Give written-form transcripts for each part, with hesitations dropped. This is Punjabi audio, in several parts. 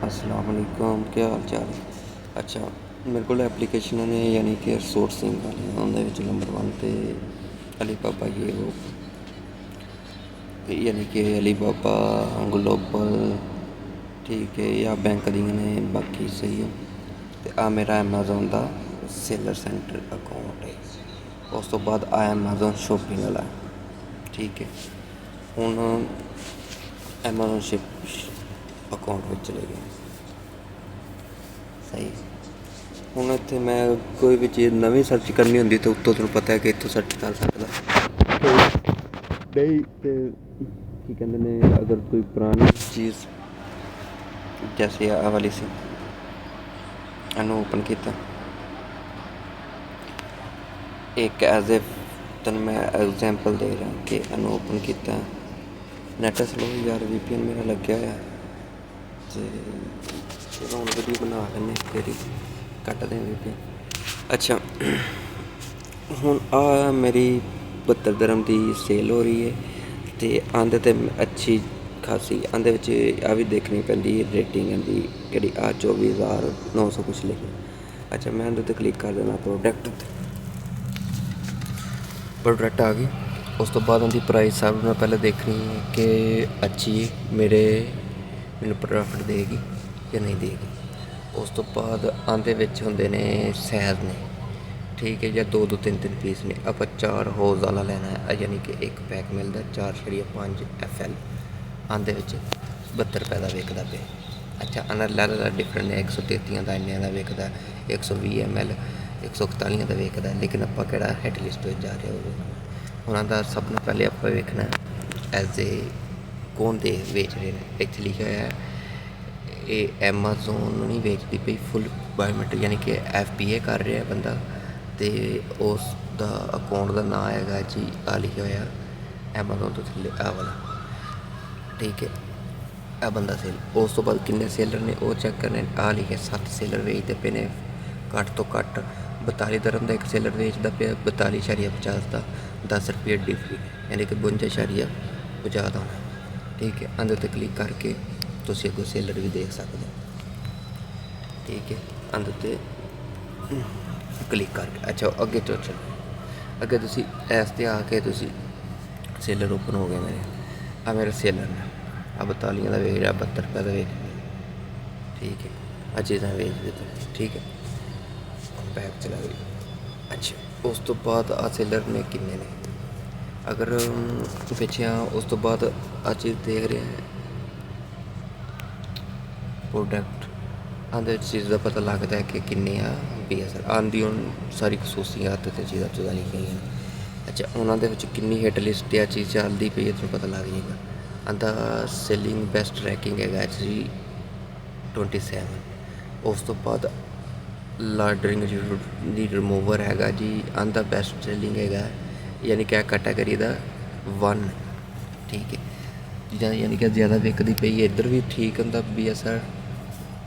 अस्सलाम वालेकुम, क्या हाल चाल। अच्छा, मेरे को एप्लीकेशन ने यानी कि सोर्सिंग वाली उन्होंने नंबर 1 पे अली बाबा ये वो यानी कि अली बाबा ग्लोबल ठीक है या बैंक दी ने बाकी सही है। तो आ मेरा अमेजोन का सेलर सेंटर अकाउंट है। उस तो बाद आ अमेजोन शॉपिंग वाला ठीक है। हूँ अमेजोन शिप अकाउंट में चले गए सही। हूँ इतने मैं कोई भी चीज़ नवी सर्च करनी होंगी तो उत्तों तुम पता है कि इतों सर्च कर सकता नहीं तो की कहते ने अगर कोई पुरानी चीज़ जैसे आ वाली सी इन्हों ओपन किया एक एज ए तेन मैं एग्जाम्पल दे रहा कि इन्हों ओपन किया नैट स्लो यार VPN मेरा लग्या है तो चलो हम वीडियो बना लें फिर कट दें VPN। अच्छा हूँ आ मेरी 72 दरम की सेल हो रही है तो आंदे तो अच्छी खासी आंदे आ भी देखनी पैंदी रेटिंग आंदी कि आ 24,900 कुछ लिखी। अच्छा मैं आंदे क्लिक कर देना प्रोडक्ट आ गई। उस तो बाद उनकी प्राइस सब मैं पहले देखनी है कि अच्छी मैंने प्रॉफिट देगी या नहीं देगी। उस तो बाद आंदे होंगे ने सैज ने ठीक है या 2-2 3-3 पीस ने आप 4 होज वाला लेना है यानी कि एक पैक मिलता 4.5 FL आंदे 72 रुपए का विकता पे। अच्छा अनर लैर डिफरेंट है 133 का इन्ने का विकता 120 ml 141 का विकता लेकिन आप हिट लिस्ट जा रहे हो उन्होंने सब तो पहले आप वेखना एज ए कौन दे बेच रहे हैं। इतने लिखा है ये एमाजोन नहीं बेचती पई फुल बायोमेट्रिक यानी कि FBA कर रहा है बंदा तो उसका अकाउंट का नाम है जी आ लिखा हुआ एमाजोन तो थले आ वाला ठीक है आ बंदा सेल। उस तो बाद किन्ने सेलर ने वो चैक करने आ लिखे 7 सेलर बेचते पे ने घट तो घट 42 दरम का एक सेलर बेचता पे 42.50 का 10 रुपये डिफरी यानी कि 52.50 का होना ठीक है। अंदर तो क्लिक करके तुम अगो सेलर भी देख सकते ठीक है। अंदर तो क्लिक करके अच्छा अगे तो चलो अगे तुम ऐसे आके तुम सेलर ओपन हो गए मेरे आ मेरा सेलर ने आ 42 का वेच रहा 72 रुपये का वेच ठीक है। आ चीज़ा वेच देते ठीक है बैग चला गई। अच्छा उस तो बाद आ सेलर ने किन्ने ने अगर पिछे उस तो बाद आ चीज़ देख रहे हैं प्रोडक्ट आंदे चीज़ का पता लगता है कि किन्ने BSR आंदी हूँ सारी खसूसियात तो चीज़ां लिखी हुई हैं। अच्छा उन्होंने किन्नी हिट लिस्ट आ चीज़ चलती पई है तो पता लग जाएगा। आंदा सेलिंग बेस्ट रैंकिंग है जी 27। उस तो बाद लार्डरिंग रिमूवर है जी आंदा बेस्ट सेलिंग है यानी कि कैटागरी का 1 ठीक है चीज़ा यानी कि ज़्यादा विकती पई है। इधर भी ठीक होंगे BSR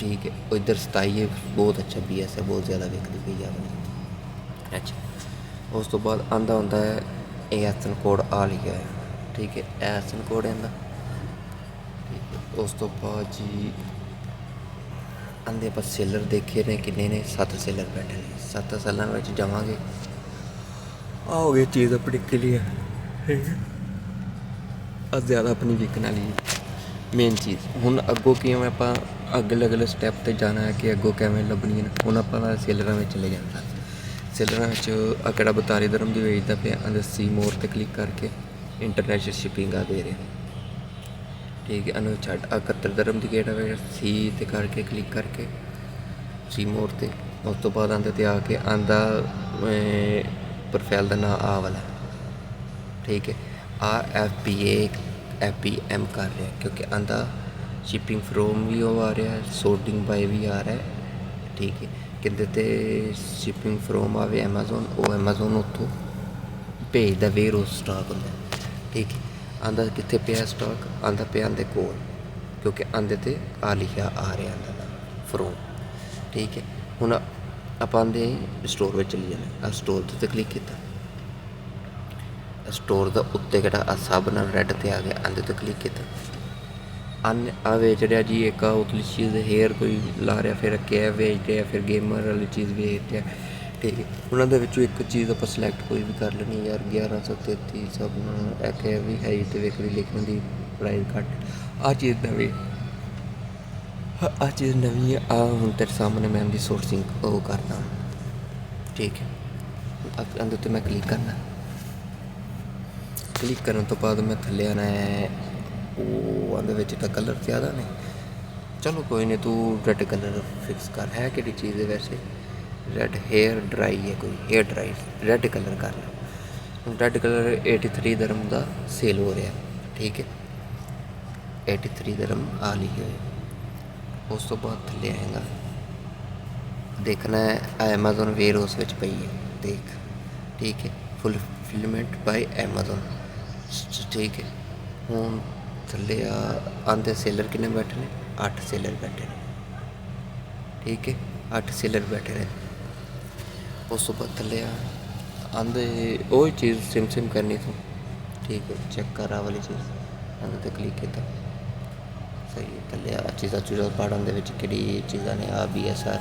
ठीक है इधर 27 बहुत अच्छा BSR बहुत ज़्यादा विकती पई है। अच्छा उस तो बाद आंदा होंदा है ASN कोड आ लिखा है ठीक है ASN कोड है ठीक है। उस तो बाद जी आंदे आप सेलर देखे ने किन्ने ने 7 सेलर बैठे ने 7 सेलर में जावांगे हो गई चीज़ अपनी क्लियर ठीक है। ज़्यादा अपनी विकन वाली मेन चीज़ हूँ अगों कि आप अगले अगले स्टैप पर जाना है कि अगों कैमें लभनी हूँ आप सेलर में चले जाना सेलर में अकड़ा 42 दरम की बेचता पे अंदर सी मोर पर क्लिक करके इंटरनेशनल शिपिंग आ दे रहे ठीक है। अनु छड़ 71 दरम की गेट है सी ते करके क्लिक करके सी मोर पर उस तो बाद आंदे आके आंदा प्रोफाइल का नाम आ वाला ठीक है आ FBM कर रहा है क्योंकि आंदा शिपिंग फ्रोम भी वो आ रहा है सोर्टिंग बाय भी आ रहा है ठीक है। कहते शिपिंग फ्रोम आवे अमेजोन वो अमेजोन उतों भेजता वेयर उस स्टाक होंगे ठीक है। आंदा कितने पे स्टाक आंदा पे आंदे कोल क्योंकि आंदे ते आ लिखा आ रहा आंदा फ्रोम ठीक है। हूँ आप आंदे स्टोर में चली जाने स्टोर ते क्लिक किया स्टोर का उत्ते सब ना रैड ते आ गया आंदे तो क्लिक किया ਅਨ ਆ ਵੇਚ ਰਿਹਾ ਜੀ, ਇੱਕ ਆ ਉਤਲੀ ਚੀਜ਼ ਹੇਅਰ ਕੋਈ ਲਾ ਰਿਹਾ, ਫਿਰ ਅੱਗੇ ਵੇਚ ਰਿਹਾ, ਫਿਰ ਗੇਮਰ ਵਾਲੀ ਚੀਜ਼ ਵੇਚ ਰਿਹਾ। ਅਤੇ ਉਹਨਾਂ ਦੇ ਵਿੱਚੋਂ ਇੱਕ ਚੀਜ਼ ਆਪਾਂ ਸਿਲੈਕਟ ਕੋਈ ਵੀ ਕਰ ਲੈਣੀ ਯਾਰ। 1133 ਸਭ ਨੂੰ ਇੱਕ ਇਹ ਵੀ ਹੈ ਅਤੇ ਵੇਖਣੀ ਲਿਖਣ ਦੀ ਪ੍ਰਾਈਸ ਘੱਟ। ਆਹ ਚੀਜ਼ ਨਵੀਂ, ਆਹ ਚੀਜ਼ ਨਵੀਂ ਹੈ। ਆ ਹੁਣ ਤੇਰੇ ਸਾਹਮਣੇ ਮੈਂ ਇਹਦੀ ਸੋਰਸਿੰਗ ਉਹ ਕਰਦਾ, ਠੀਕ ਹੈ। ਇਹਦੇ ਉੱਤੇ ਮੈਂ ਕਲਿੱਕ ਕਰਨਾ, ਕਲਿੱਕ ਕਰਨ ਤੋਂ ਬਾਅਦ ਮੈਂ ਥੱਲੇ ਆਉਣਾ ਹੈ। ਉਹ ਇਹਦੇ ਵਿੱਚ ਤਾਂ ਕਲਰ ਜ਼ਿਆਦਾ ਨੇ, ਚਲੋ ਕੋਈ ਨਹੀਂ, ਤੂੰ ਰੈਡ ਕਲਰ ਫਿਕਸ ਕਰ। ਹੈ ਕਿਹੜੀ ਚੀਜ਼ ਹੈ ਵੈਸੇ? ਰੈਡ ਹੇਅਰ ਡਰਾਈ ਹੈ ਕੋਈ, ਹੇਅਰ ਡਰਾਈ ਰੈਡ ਕਲਰ ਕਰ ਲੈ। ਰੈਡ ਕਲਰ 83 ਦਰਮ ਦਾ ਸੇਲ ਹੋ ਰਿਹਾ, ਠੀਕ ਹੈ। 83 ਦਰਮ ਆ ਲਿਖੇ ਹੋਏ। ਉਸ ਤੋਂ ਬਾਅਦ ਥੱਲੇ ਆਏਗਾ, ਦੇਖਣਾ ਹੈ ਐਮਾਜ਼ੋਨ ਵੇਅਰ ਹਾਊਸ ਵਿੱਚ ਪਈ ਹੈ, ਦੇਖ, ਠੀਕ ਹੈ। ਫੁੱਲਫਿਲਮੈਂਟ ਬਾਈ ਐਮਾਜ਼ੋਨ, ਠੀਕ ਹੈ। ਹੁਣ ਥੱਲੇ ਆਂਦੇ ਸੇਲਰ ਕਿੰਨੇ ਬੈਠੇ ਨੇ? 8 ਸੇਲਰ ਬੈਠੇ ਨੇ, ਠੀਕ ਹੈ। 8 ਸੇਲਰ ਬੈਠੇ ਨੇ। ਉਸ ਤੋਂ ਬਾਅਦ ਥੱਲੇ ਆਂਦੇ ਉਹ ਚੀਜ਼ ਸਿਮ ਕਰਨੀ ਤੂੰ, ਠੀਕ ਹੈ। ਚੈੱਕ ਕਰ ਆਹ ਵਾਲੀ ਚੀਜ਼, ਇਹਦੇ 'ਤੇ ਕਲਿੱਕ ਕੀਤਾ, ਸਹੀ ਹੈ। ਥੱਲੇ ਆ ਚੀਜ਼ਾਂ ਪੜ੍ਹਨ ਦੇ ਵਿੱਚ ਕਿਹੜੀ ਚੀਜ਼ਾਂ ਨੇ? ਆ BSR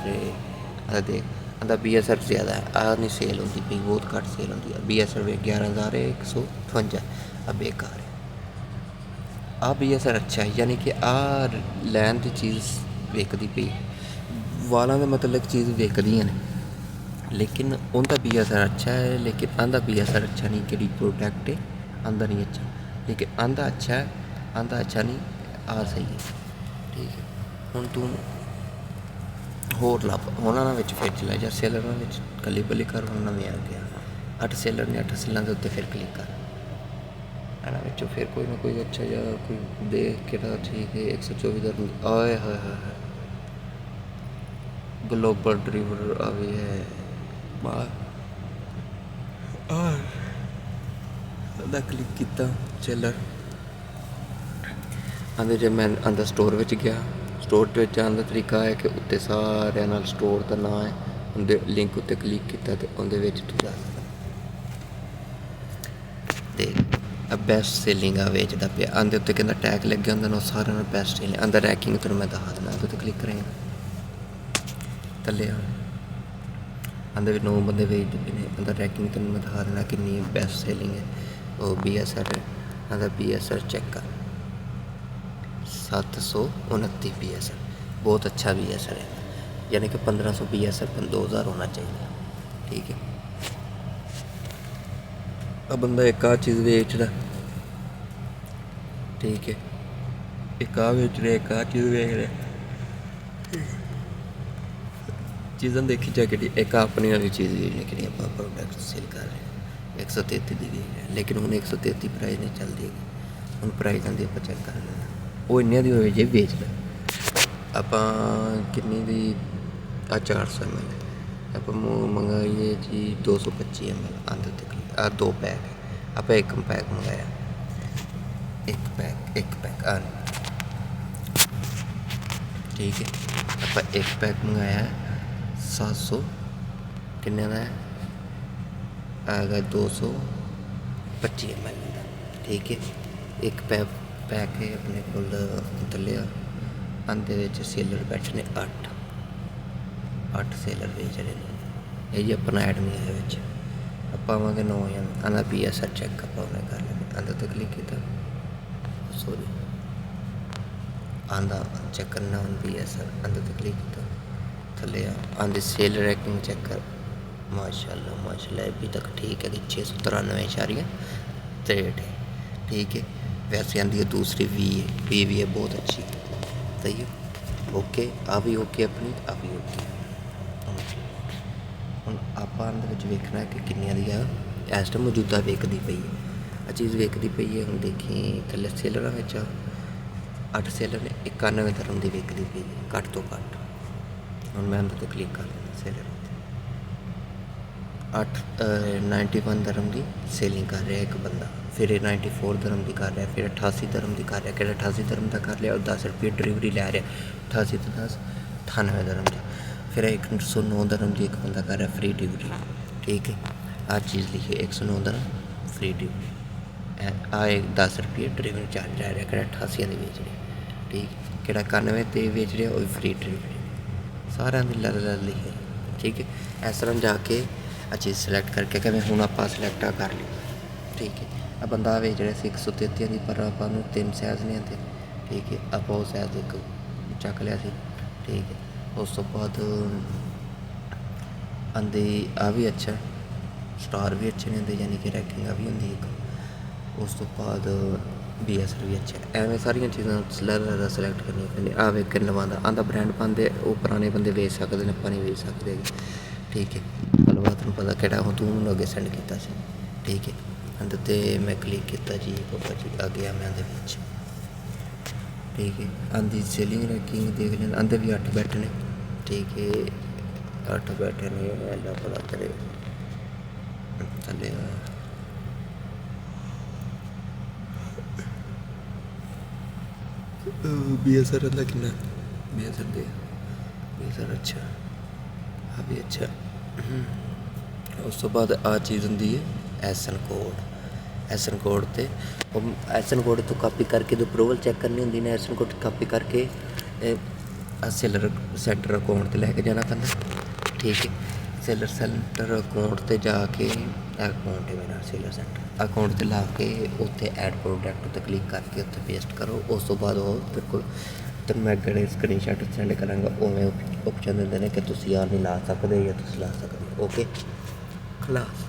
ਆ ਦੇਖ, ਆਂਦਾ BSR ਜ਼ਿਆਦਾ ਹੈ, ਆਹ ਨਹੀਂ ਸੇਲ ਹੁੰਦੀ ਪਈ, ਬਹੁਤ ਘੱਟ ਸੇਲ ਹੁੰਦੀ ਹੈ। BSR ਵੇ 11,158 ਆ ਬੇਕਾਰ ਹੈ। ਆ BSR ਅੱਛਾ ਹੈ, ਯਾਨੀ ਕਿ ਆ ਲੈਣ ਦੀ ਚੀਜ਼ ਵਿਕਦੀ ਪਈ। ਵਾਲਾਂ ਦੇ ਮਤਲਬ ਚੀਜ਼ ਵਿਕਦੀਆਂ ਨੇ, ਲੇਕਿਨ ਉਹਦਾ BSR ਅੱਛਾ ਹੈ, ਲੇਕਿਨ ਆਂਦਾ BSR ਅੱਛਾ ਨਹੀਂ। ਕਿਹੜੀ ਪ੍ਰੋਡਕਟ ਹੈ? ਆਂਦਾ ਨਹੀਂ ਅੱਛਾ, ਲੇਕਿਨ ਆਂਦਾ ਅੱਛਾ ਹੈ, ਆਂਦਾ ਅੱਛਾ ਨਹੀਂ। ਆ ਸਹੀ ਹੈ, ਠੀਕ ਹੈ। ਹੁਣ ਤੂੰ ਹੋਰ ਲੱਭ ਉਹਨਾਂ ਵਿੱਚ, ਫਿਰ ਚਲਾ ਜਾ ਸੇਲਰਾਂ ਵਿੱਚ, ਕੱਲੀ ਬੱਲੀ ਕਰ। ਉਹਨਾਂ ਨਵੇਂ ਆ ਗਿਆ 8 ਸੇਲਰ ਨੇ, 8 ਸੇਲਾਂ ਦੇ ਉੱਤੇ ਫਿਰ ਕਲਿੱਕ ਕਰ। ਇਹਨਾਂ ਵਿੱਚੋਂ ਫਿਰ ਕੋਈ ਨਾ ਕੋਈ ਅੱਛਾ ਜਿਹਾ ਕੋਈ ਦੇਖ ਕਿਹੜਾ ਠੀਕ ਹੈ। 124 ਦਾ ਆਏ ਹਾਏ ਹਾਏ, ਗਲੋਬਲ ਡਰੀਵਰ ਆ ਵੀ ਹੈ ਬਾਹਰ। ਉਹਦਾ ਕਲਿੱਕ ਕੀਤਾ ਸੇਲਰ ਆਂਦੇ। ਜੇ ਮੈਂ ਅੰਦਰ ਸਟੋਰ ਵਿੱਚ ਗਿਆ, ਸਟੋਰ ਵਿੱਚ ਜਾਣ ਦਾ ਤਰੀਕਾ ਹੈ ਕਿ ਉੱਤੇ ਸਾਰਿਆਂ ਨਾਲ ਸਟੋਰ ਦਾ ਨਾਂ ਹੈ, ਉਹਦੇ ਲਿੰਕ ਉੱਤੇ ਕਲਿੱਕ ਕੀਤਾ ਅਤੇ ਉਹਦੇ ਵਿੱਚ ਤੂੰ ਜਾ ਸਕਦਾ। ਅਤੇ ਬੈਸਟ ਸੇਲਿੰਗ ਆ ਵੇਚਦਾ ਪਿਆ, ਆਂਦੇ ਉੱਤੇ ਕਹਿੰਦਾ ਟੈਗ ਲੱਗਿਆ ਹੁੰਦਾ ਨਾ, ਉਹ ਸਾਰਿਆਂ ਨਾਲ ਬੈਸਟ ਸੇਲਿੰਗ। ਅੰਦਰ ਰੈਕਿੰਗ ਤੈਨੂੰ ਮੈਂ ਦਿਖਾ ਦੇਣਾ, ਉਹਦੇ 'ਤੇ ਕਲਿੱਕ ਕਰੇਗਾ, ਥੱਲੇ ਆ ਆਂਦੇ ਵੀ 9 ਬੰਦੇ ਵੇਚਦੇ ਪਏ ਨੇ। ਅੰਦਰ ਰੈਕਿੰਗ ਤੈਨੂੰ ਮੈਂ ਦਿਖਾ ਦੇਣਾ ਕਿੰਨੀ ਬੈਸਟ ਸੇਲਿੰਗ ਹੈ। ਉਹ BSR ਆਂਦਾ BSR ਚੈੱਕ ਕਰ, 729 BSR, ਬਹੁਤ ਅੱਛਾ BSR ਹੈ, ਯਾਨੀ ਕਿ 1500 BSR 2000 ਹੋਣਾ ਚਾਹੀਦਾ, ਠੀਕ ਹੈ। ਆ ਬੰਦਾ ਇੱਕ ਆਹ ਚੀਜ਼ ਵੇਚਦਾ, ਠੀਕ ਹੈ। ਇੱਕ ਆਹ ਵੇਚ ਰਿਹਾ, ਇੱਕ ਆਹ ਚੀਜ਼ ਵੇਚ ਰਿਹਾ। ਚੀਜ਼ਾਂ ਦੇਖੀ ਜਾ ਕੇ ਇੱਕ ਆਪਣੀ ਵਾਲੀ ਚੀਜ਼ ਵੇਚਣੀ, ਕਿਹੜੀ ਆਪਾਂ ਪ੍ਰੋਡਕਟ ਸੇਲ ਕਰ ਰਹੇ ਹਾਂ। 133 ਦੀ ਵੇਚ ਰਿਹਾ, ਲੇਕਿਨ ਹੁਣ 133 ਪ੍ਰਾਈਜ਼ ਨਹੀਂ ਚੱਲਦੀ ਹੈਗੀ। ਹੁਣ ਪ੍ਰਾਈਜ਼ ਆਂਦੀ ਆਪਾਂ ਚੈੱਕ ਕਰ ਲੈਣਾ, ਉਹ ਇੰਨਿਆਂ ਦੀ ਹੋਵੇ ਜੇ ਵੇਚਦਾ। ਆਪਾਂ ਕਿੰਨੀ ਦੀ? ਆ 400 ml ਆਪਾਂ ਮੰਗਾਈਏ ਜੀ 225 ml। ਆਂਦੇ ਉੱਤੇ ਆ 2 ਪੈਕ, ਆਪਾਂ ਇੱਕ ਪੈਕ ਮੰਗਾਇਆ, ਇੱਕ ਪੈਕ ਆ, ਠੀਕ ਹੈ। ਆਪਾਂ ਇੱਕ ਪੈਕ ਮੰਗਾਇਆ 700 ਕਿੰਨੇ ਦਾ ਹੈ? ਆਗਾ 225 ml ਦਾ, ਠੀਕ ਹੈ। ਇੱਕ ਪੈਕ ਹੈ ਆਪਣੇ ਕੋਲ ਥੱਲੇ ਆਂਦੇ ਵਿੱਚ ਸੇਲਰ ਬੈਠੇ ਨੇ 8 ਸੇਲਰ ਵੇਚ ਰਹੇ ਨੇ। ਇਹ ਜੀ ਆਪਣਾ ਐਡ ਨਹੀਂ ਹੈ ਵਿੱਚ, ਆਪਾਂ ਆਵਾਂਗੇ 9000 ਆਂਦਾ BSR ਚੈੱਕ ਆਪਾਂ ਉਹਨੇ ਕਰ ਲੈਣਾ। ਆਂਦਾ 'ਤੇ ਕਲਿੱਕ ਕੀਤਾ, ਸੋਰੀ ਆਂਦਾ ਚੈੱਕ ਕਰਨਾ ਹੁਣ BSR। ਆਂਦੇ 'ਤੇ ਕਲਿੱਕ ਕੀਤਾ, ਥੱਲੇ ਆਂਦੇ ਸੇਲ ਰੈਕਿੰਗ ਚੈੱਕ ਕਰ। ਮਾਸ਼ਾਅੱਲਾ अभी तक ठीक है कि 693.63 है, ठीक है। वैसे आंदी है दूसरी भी है बहुत अच्छी, सही है, ओके। आ भी ओके अपनी, आ भी ओके। ਹੁਣ ਆਪਾਂ ਇਹਦੇ ਵਿੱਚ ਵੇਖਣਾ ਕਿ ਕਿੰਨੀਆਂ ਦੀ ਆ ਇਸ ਟਾਈਮ ਮੌਜੂਦਾ ਵਿਕਦੀ ਪਈ ਹੈ। ਆ ਚੀਜ਼ ਵਿਕਦੀ ਪਈ ਹੈ, ਹੁਣ ਦੇਖੀ ਥੱਲੇ ਸੇਲਰਾਂ ਵਿੱਚ 8 ਸੇਲਰ ਨੇ, 91 ਦਰਮ ਦੀ ਵਿਕਦੀ ਪਈ ਹੈ, ਘੱਟ ਤੋਂ ਘੱਟ। ਹੁਣ ਮੈਂ ਇਹਦੇ 'ਤੇ ਕਲਿੱਕ ਕਰ ਲੈਣਾ, ਸੇਲਰ 91 ਦਰਮ ਦੀ ਸੇਲਿੰਗ ਕਰ ਰਿਹਾ ਇੱਕ ਬੰਦਾ, ਫਿਰ ਇਹ 94 ਦਰਮ ਦੀ ਕਰ ਰਿਹਾ, ਫਿਰ 88 ਦਰਮ ਦੀ ਕਰ ਰਿਹਾ। ਕਿਹੜਾ 88 ਦਰਮ ਦਾ ਕਰ ਲਿਆ? ਉਹ 10 ਰੁਪਏ ਡਿਲੀਵਰੀ ਲੈ ਰਿਹਾ, 88 ਤੋਂ 10 98 ਦਰਮ ਦੀ। ਫਿਰ 109 ਦਰਮ ਦੀ ਇੱਕ ਬੰਦਾ ਕਰ ਰਿਹਾ ਫ੍ਰੀ ਡਿਲੀਵਰੀ, ਠੀਕ ਹੈ। ਆਹ ਚੀਜ਼ ਲਿਖੀ 109 ਦਰਮ ਫ੍ਰੀ ਡਿਲੀਵਰੀ, ਆ 10 ਰੁਪਏ ਡਿਲੀਵਰੀ ਚਾਰਜ ਲੈ ਰਿਹਾ, ਕਿਹੜਾ 88 ਦੀ ਵੇਚ ਰਿਹਾ, ਠੀਕ ਕਿਹੜਾ 91 ਤੇ ਵੇਚ ਰਿਹਾ ਉਹ ਵੀ ਫ੍ਰੀ ਡਿਲੀਵਰੀ ਸਾਰਿਆਂ ਦੀ ਲਿਖੀ ਹੈ ਠੀਕ ਹੈ। ਇਸ ਤਰ੍ਹਾਂ ਜਾ ਕੇ ਆ ਚੀਜ਼ ਸਿਲੈਕਟ ਕਰਕੇ ਕਿਵੇਂ ਹੁਣ ਆਪਾਂ ਸਿਲੈਕਟ ਕਰ ਲਈ ਠੀਕ ਹੈ। ਆ ਬੰਦਾ ਵੇਚ ਰਿਹਾ ਸੀ 133 ਦੀ ਪਰ ਆਪਾਂ ਨੂੰ 3 ਸਾਈਜ਼ ਨਹੀਂ ਆਉਂਦੇ ਠੀਕ ਹੈ। ਆਪਾਂ ਉਹ ਸਾਈਜ਼ ਇੱਕ ਚੱਕ ਲਿਆ ਸੀ ਠੀਕ ਹੈ। ਉਸ ਤੋਂ ਬਾਅਦ ਆਂਦੇ ਆ ਵੀ ਅੱਛਾ ਸਟਾਰ ਵੀ ਅੱਛੇ ਨੇ ਹੁੰਦੇ ਯਾਨੀ ਕਿ ਰੈਕਿੰਗ ਆ ਵੀ ਹੁੰਦੀ ਇੱਕ। ਉਸ ਤੋਂ ਬਾਅਦ BSR ਵੀ ਅੱਛਾ ਐਵੇਂ ਸਾਰੀਆਂ ਚੀਜ਼ਾਂ ਸਿਲੈਕਟ ਕਰਨੀਆਂ ਪੈਂਦੀਆਂ। ਆ ਵੇਖ ਕੇ ਲਵਾਉਂਦਾ ਆਂਦਾ ਬ੍ਰਾਂਡ ਪਾਉਂਦੇ ਉਹ ਪੁਰਾਣੇ ਬੰਦੇ ਵੇਚ ਸਕਦੇ ਨੇ ਆਪਾਂ ਨਹੀਂ ਵੇਚ ਸਕਦੇ ਠੀਕ ਹੈ। ਗੱਲਬਾਤ ਨੂੰ ਪਤਾ ਕਿਹੜਾ ਹੁਣ ਤੂੰ ਮੈਨੂੰ ਅੱਗੇ ਸੈਂਡ ਕੀਤਾ ਸੀ ਠੀਕ ਹੈ। ਅੰਦਰ ਤੇ ਮੈਂ ਕਲਿੱਕ ਕੀਤਾ ਜੀ ਬਾਬਾ ਜੀ ਆ ਗਿਆ ਮੈਂ ਉਹਦੇ ਵਿੱਚ ਠੀਕ ਹੈ। ਆਂਦੀ ਸੇਲਿੰਗ ਰੈਕਿੰਗ ਦੇਖ ਲੈਣ ਆਂਦੇ ਵੀ 8 ਬੈਠੇ ਨੇ ਠੀਕ ਹੈ। 8 ਬੈਠੇ ਨੇ ਇੰਨਾ ਪਤਾ ਕਰੇ ਥੱਲੇ BSR ਦਾ ਕਿੰਨਾ BSR ਦੇ BSR ਅੱਛਾ ਆ ਵੀ ਅੱਛਾ। ਉਸ ਤੋਂ ਬਾਅਦ ਆ ਚੀਜ਼ ਹੁੰਦੀ ਹੈ ਐਸਨ ਕੋਡ ਤੇ ਐਸਨ ਕੋਡ ਤੋਂ ਕਾਪੀ ਕਰਕੇ ਜੋ ਅਪਰੂਵਲ ਚੈੱਕ ਕਰਨੀ ਹੁੰਦੀ ਨੇ ਐਸਨ ਕੋਡ ਕਾਪੀ ਕਰਕੇ ਸੈਲਰ ਸੈਂਟਰ ਅਕਾਊਂਟ 'ਤੇ ਲੈ ਕੇ ਜਾਣਾ ਪੈਂਦਾ ਠੀਕ ਹੈ। ਸੈਲਰ ਸੈਂਟਰ ਅਕਾਊਂਟ 'ਤੇ ਜਾ ਕੇ ਅਕਾਊਂਟ ਹੈ ਮੇਰਾ ਸੇਲਰ ਸੈਂਟਰ ਅਕਾਊਂਟ 'ਤੇ ਲਾ ਕੇ ਉੱਥੇ ਐਡ ਪ੍ਰੋਡਕਟ 'ਤੇ ਕਲਿੱਕ ਕਰਕੇ ਉੱਥੇ ਪੇਸਟ ਕਰੋ। ਉਸ ਤੋਂ ਬਾਅਦ ਉਹ ਬਿਲਕੁਲ ਤੈਨੂੰ ਮੈਂ ਅੱਗੇ ਸਕਰੀਨਸ਼ਾਟ ਸੈਂਡ ਕਰਾਂਗਾ ਉਵੇਂ ਓਪਸ਼ਨ ਦਿੰਦੇ ਨੇ ਕਿ ਤੁਸੀਂ ਆਹ ਨਹੀਂ ਲਾ ਸਕਦੇ ਜਾਂ ਤੁਸੀਂ ਲਾ ਸਕਦੇ ਓਕੇ ਖਲਾਸ।